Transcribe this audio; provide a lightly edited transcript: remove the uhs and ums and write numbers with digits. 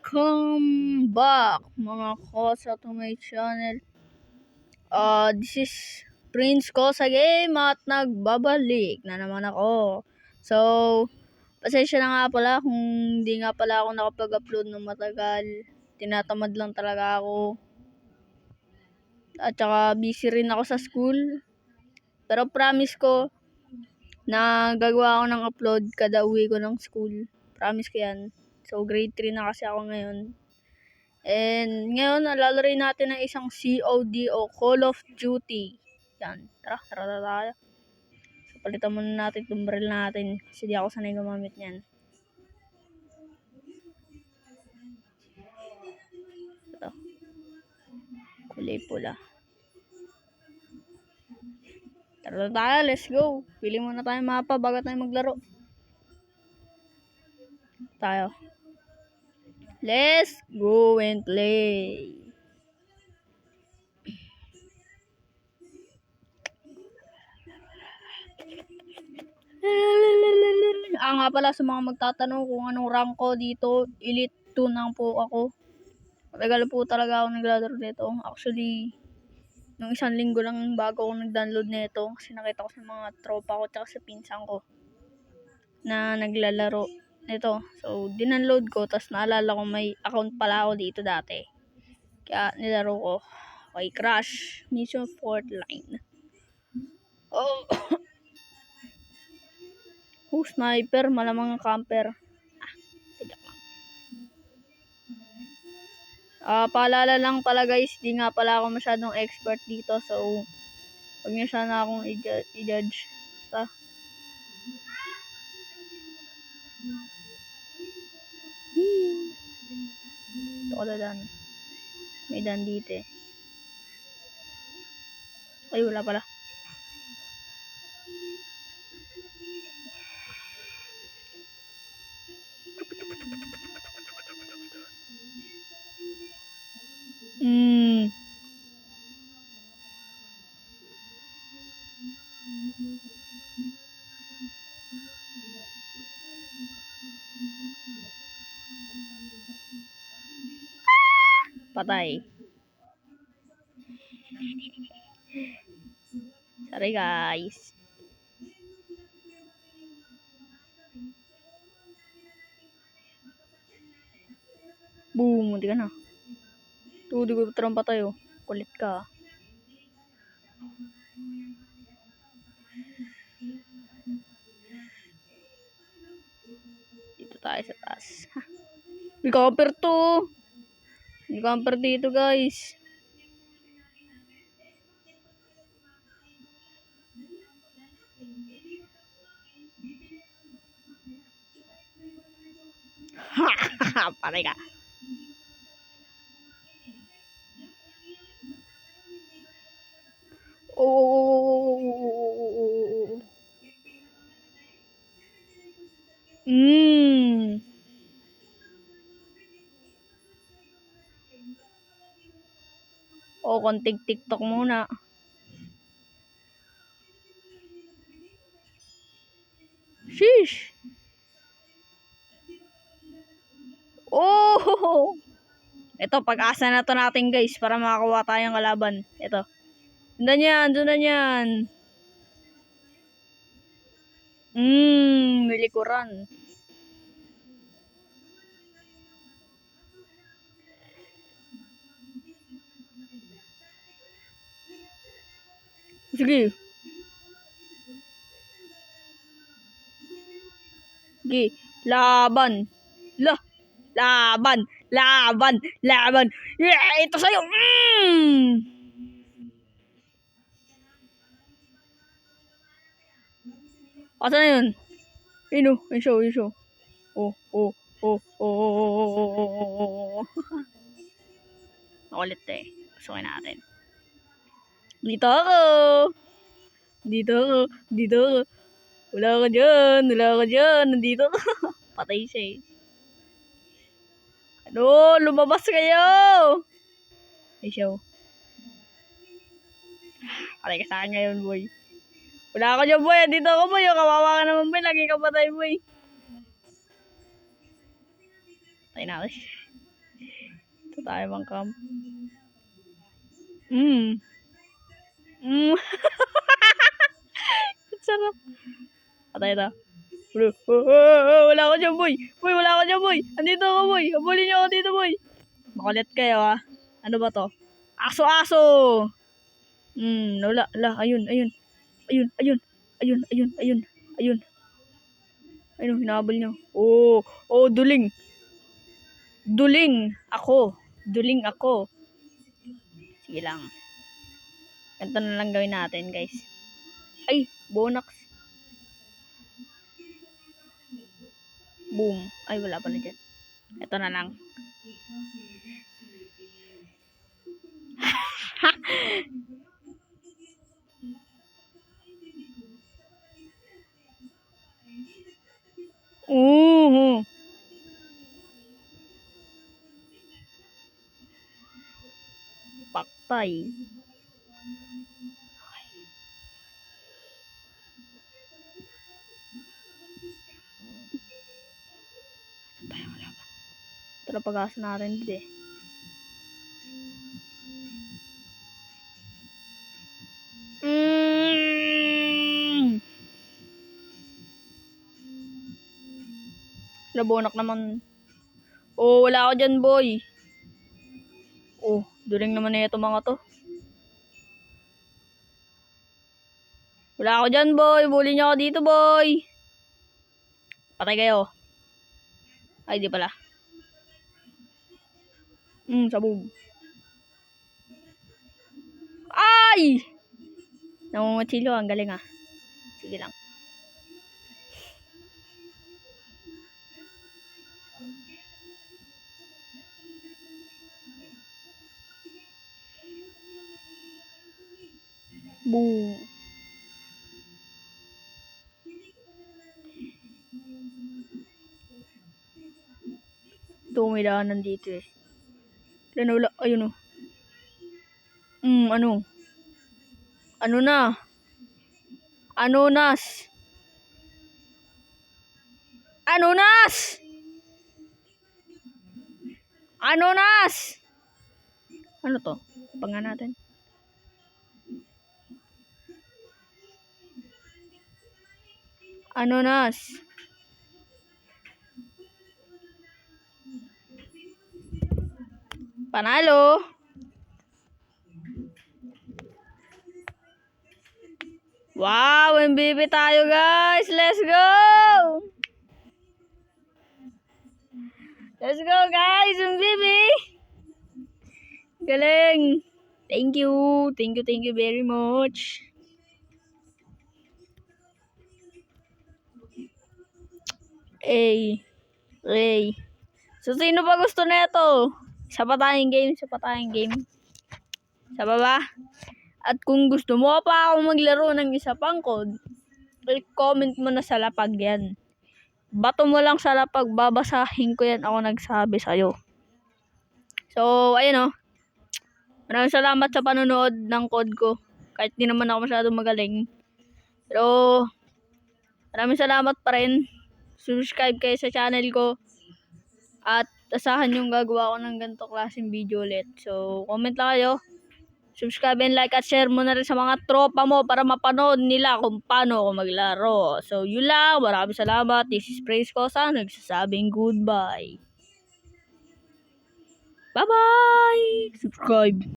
Welcome back mga kosa to my channel. This is Prince Kosa Game at nagbabalik na naman ako. So, pasensya na nga pala kung hindi nga pala ako nakapag-upload ng matagal. Tinatamad lang talaga ako. At saka busy rin ako sa school. Pero promise ko na gagawa ako ng upload kada uwi ko ng school. Promise ko yan. So, grade 3 na kasi ako ngayon. And ngayon, lalaro natin ng isang COD o Call of Duty. Yan. Tara tayo. So, palitan muna natin itong baril natin kasi di ako sanay gumamit niyan. Ito. Kulay pula. Tara tayo, let's go. Pili muna tayo mapa bago tayo maglaro. Tayo. Let's go and play. Nga pala sa mga magtatanong kung anong rank ko dito, Elite 2 nang po ako. Matagal po talaga ako naglalaro nito. Actually, nung isang linggo lang bago ako nag-download nito kasi nakita ko sa mga tropa ko tsaka sa pinsan ko na naglalaro nito. So, dinunload ko tapos naalala ko may account pala ako dito dati. Kaya nilaro ko. Okay, Crash. Mission Fort Line. Oh! Sniper. Malamang camper. Paalala lang pala guys, di nga pala ako masyadong expert dito. So, huwag niyo sana akong i-judge. Basta. Ito ko dadan. May dan dito eh. Ay, wala pala. Patay. Sorry guys. Boom, hindi ka na. Di ko tarang patay oh. Kulit ka. Dito tayo sa taas. May camper to. May camper dito guys. Patay ka. Konting TikTok muna. Sheesh. Ito, pag-asa na to natin guys para makakuha tayong kalaban. Ito. Sundan yan. May likuran. Sige. Laban. Laban. Yeah, ito sa'yo. Asa na yun? Yun show. Nakulit eh. Pasukin natin. Dito ako. Wala ka dyan. Nandito ako. Patay siya eh. Lumabas kayo. Ay, show. Patay ka sa akin ngayon, boy. Wala ka dyan, boy. Dito ako, boy. Kawawa ka naman, boy. Lagi ka patay, boy. Patay na ako. Sa tayo mang camp. Mm. Mm. Sarap. Patay na. Wala ako dyan, boy. Boy, wala ako dyan, boy. Andito ako, boy. Habulin niyo ako dito, boy. Makulit kayo, ha. Ano ba to? Aso-aso. Wala. Ayun. Ayun. Ayun, hinabol niyo. Duling. Duling ako. Sige lang. Ganito na lang gawin natin, guys. Ay, bonax. Boom. Ay, wala pala dyan. Ito na lang. Paktay. Ito na pag-asa natin dito eh. Labonak naman. Wala ako dyan, boy. Duling naman na ito mga to. Wala ako dyan, boy. Bully niyo ako dito, boy. Patay kayo. Ay, di pala. Sabog. Ay! Namumutsilyo. Ang galing ah. Sige lang. Boom. Ito may daanan dito eh. Wala. Ayun oh. Ano? Ano na? Anonas. Ano to? Pangan natin. Anonas. Panalo. Wow, MVP tayo guys. Let's go. Let's go guys, MVP. Galing. Thank you very much. Ay. So sino pa gusto nito? Isa pa tayong game. Sa baba. At kung gusto mo pa ako maglaro ng isa pang code, comment mo na sa lapag yan. Bato mo lang sa lapag, babasahin ko yan, ako nagsabi sa'yo. So, ayun o. Maraming salamat sa panonood ng code ko. Kahit di naman ako masyadong magaling. Pero, maraming salamat pa rin. Subscribe kayo sa channel ko. At asahan yung gagawa ko ng ganito klaseng video ulit. So, comment lang kayo. Subscribe and like at share mo na rin sa mga tropa mo para mapanood nila kung paano ako maglaro. So, yun lang. Maraming salamat. This is Praise Kosa. Nagsasabing goodbye. Bye-bye! Subscribe.